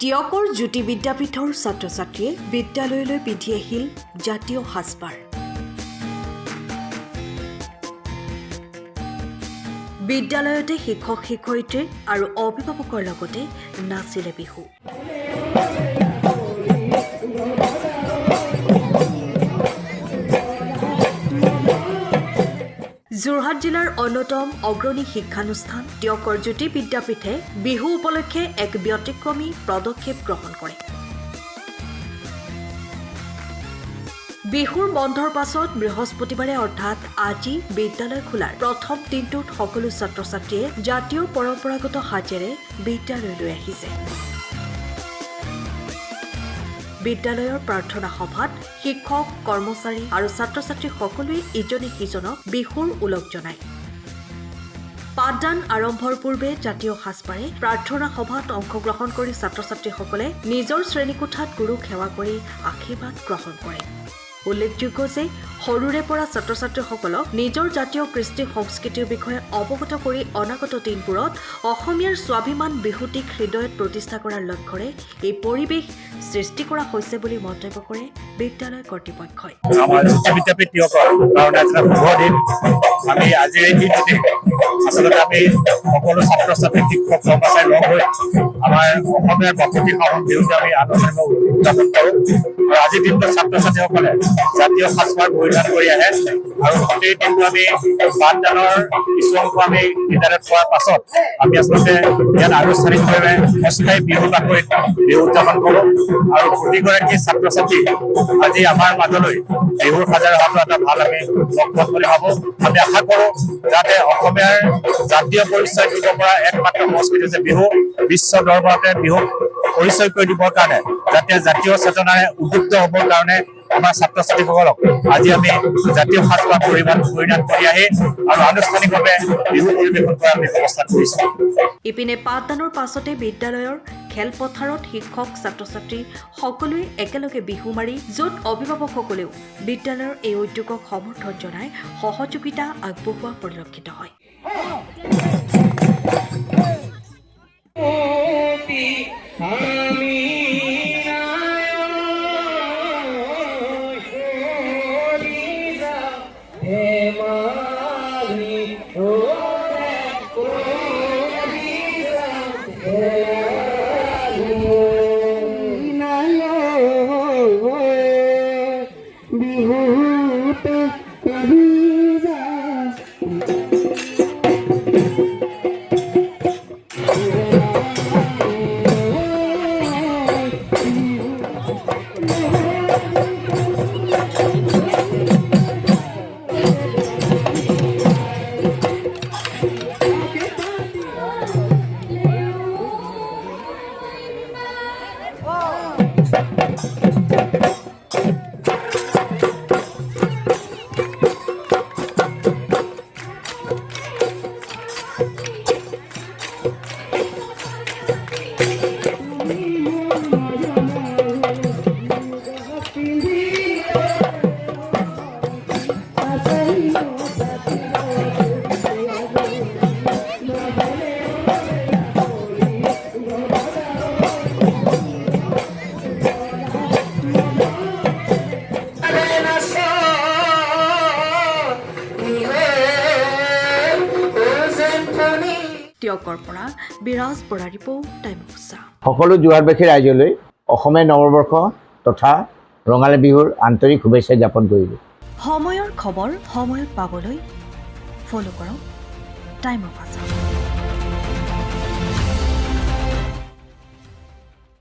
টিয়কৰ জ্যোতি বিদ্যাপীঠৰ ছাত্ৰ-ছাত্ৰীয়ে বিদ্যালয়লৈ পিন্ধি আহিল জাতীয় সাজপাৰ। বিদ্যালয়তে শিক্ষক-শিক্ষয়িত্ৰী আৰু অভিভাৱকৰ লগতে নাচিলে বিহু। যোৰহাট জিলাৰ অন্যতম অগ্ৰণী শিক্ষানুষ্ঠান টিয়কৰ জ্যোতি বিদ্যাপীঠে বিহু উপলক্ষে এক ব্যতিক্ৰমী পদক্ষেপ গ্ৰহণ কৰে। বিহুৰ বন্ধৰ পাছত বৃহস্পতিবাৰে অৰ্থাৎ আজি বিদ্যালয় খোলাৰ প্ৰথম দিনটোত সকলো ছাত্ৰ-ছাত্ৰীয়ে জাতীয় পৰম্পৰাগত সাজেৰে বিদ্যালয়লৈ আহিছে। বিদ্যালয়ৰ প্ৰাৰ্থনা সভাত শিক্ষক, কৰ্মচাৰী আৰু ছাত্ৰ-ছাত্ৰী সকলোৱে ইজনে সিজনক বিহুৰ ওলগ জনায়। পাঠদান আৰম্ভৰ পূৰ্বে জাতীয় সাজপাৰে প্ৰাৰ্থনা সভাত অংশগ্ৰহণ কৰি ছাত্ৰ-ছাত্ৰীসকলে নিজৰ শ্ৰেণীকোঠাত গুৰুক সেৱা কৰি আশীৰ্বাদ গ্ৰহণ কৰে। উল্লেখযোগ্য যে সৰুৰে পৰা ছাত্ৰ-ছাত্ৰীসকলক নিজৰ জাতীয় কৃষ্টি সংস্কৃতিৰ বিষয়ে অৱগত কৰি অনাগত দিনবোৰত অসমীয়াৰ স্বাভিমান বিহুটিক হৃদয়ত প্ৰতিষ্ঠা কৰাৰ লক্ষ্যৰে এই পৰিৱেশ সৃষ্টি কৰা হৈছে বুলি মন্তব্য কৰে বিদ্যালয় কৰ্তৃপক্ষই। আমাৰ বিদ্যাপীঠ আমি আজিৰ এই দিনটোতে আচলতে আমি সকলো ছাত্ৰ-ছাত্ৰী, শিক্ষক, কৰ্মচাৰী লগ হৈ আমাৰ অসমীয়াৰ বাপতি সাহোন বিহুতে আমি আনন্দ উদযাপন কৰোঁ। আৰু আজিৰ দিনটোত ছাত্ৰ-ছাত্ৰীসকলে জাতীয় সাজপাৰ পৰিধান কৰি আহে আৰু গোটেই দিনটো আমি পাঠদানৰ কিছু অংশ আমি বিদ্যালয়ত পোৱাৰ পাছত আমি আচলতে ইয়াত আনুষ্ঠানিকভাৱে অস্থায়ী বিহু বাকৰিত বিহু উদযাপন কৰোঁ। আৰু প্ৰতিগৰাকী ছাত্ৰ-ছাত্ৰী আজি আমাৰ মাজলৈ বিহুৰ সাজেৰে অহাটো এটা ভাল আমি লক্ষ্য বুলি ভাবোঁ। আমি আশা কৰোঁ যাতে অসমীয়াৰ জাতীয় পৰিচয় দিব পৰা একমাত্ৰ সংস্কৃতি হৈছে বিহু। বিশ্ব দৰবাৰতে বিহুক পৰিচয় কৰি দিবৰ কাৰণে যাতে জাতীয় চেতনাৰে উদ্বুদ্ধ হ'বৰ কাৰণে আমাৰ ছাত্ৰ-ছাত্ৰীসকলক আজি আমি জাতীয় সাজপাৰ পৰিধান কৰি আহি আৰু আনুষ্ঠানিকভাৱে বিহু পৰিৱেশন কৰাৰ আমি ব্যৱস্থা কৰিছোঁ। ইপিনে পাঠদানৰ পাছতে বিদ্যালয়ৰ খেলপথাৰত শিক্ষক, ছাত্ৰ-ছাত্ৰী সকলোৱে একেলগে বিহু মাৰি য'ত অভিভাৱকসকলেও বিদ্যালয়ৰ এই উদ্যোগক সমৰ্থন জনাই সহযোগিতা আগবঢ়োৱা পৰিলক্ষিত হয়। টিয়কৰ পৰা বিৰাজ বৰা ৰিপৰ্ট, টাইমছ। সকলো যোৰহাটবাসী ৰাইজলৈ অসমীয়া নৱবৰ্ষ তথা ৰঙালী বিহুৰ আন্তৰিক শুভেচ্ছা জ্ঞাপন কৰিলোঁ। সময়ৰ খবৰ সময়ত পাবলৈ ফ'ল' কৰক টাইম অফ আছাম।